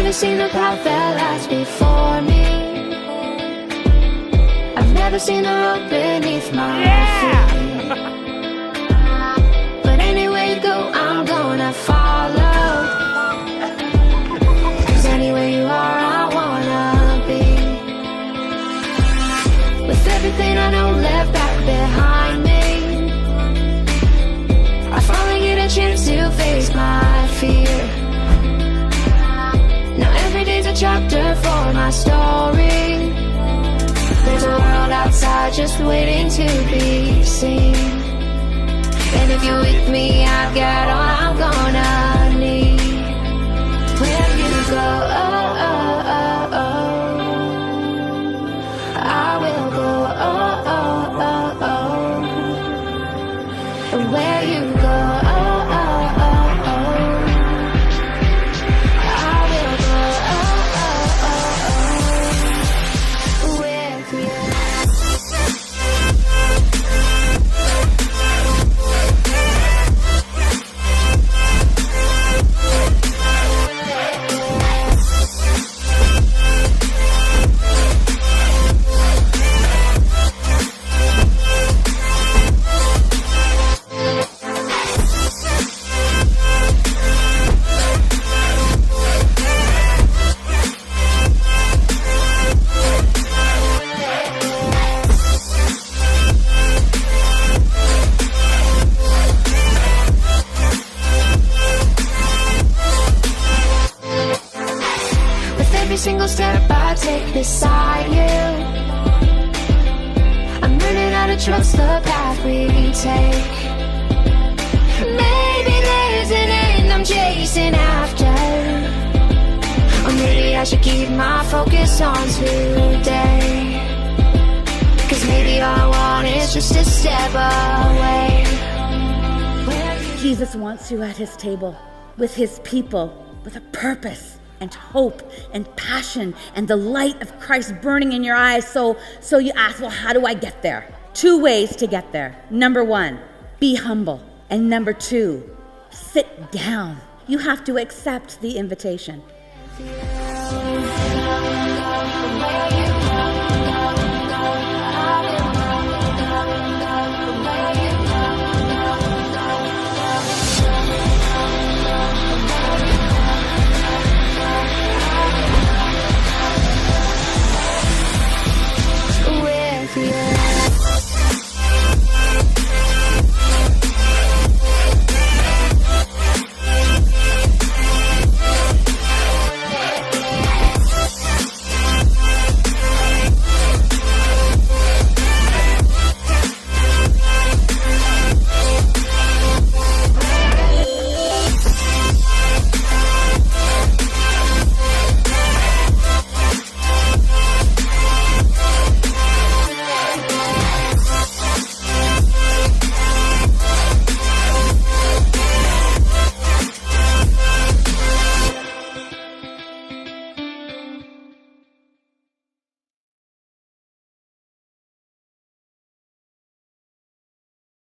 never seen the path that lies before me. I've never seen the road beneath my feet. But anywhere you go, I'm gonna follow. 'Cause anywhere you are, I wanna be. With everything I know left back behind me, I finally get a chance to face my fear. Now every day's a chapter for my story. There's a world outside just waiting to be seen. And if you're with me, I've got all I'm gonna need. Where you go, oh, oh, oh, oh. I will go, oh, oh, oh, oh. And where you go, oh, oh, oh, oh. I will go, oh, oh, oh, oh. With you. Every single step I take beside you, I'm learning how to trust the path we take. Maybe there's an end I'm chasing after, or maybe I should keep my focus on today. 'Cause maybe all I want is just a step away. Jesus wants you at his table, with his people, with a purpose and hope and passion and the light of Christ burning in your eyes. So you ask, well, how do I get there? 2 ways to get there. Number 1, be humble. And number 2, sit down. You have to accept the invitation.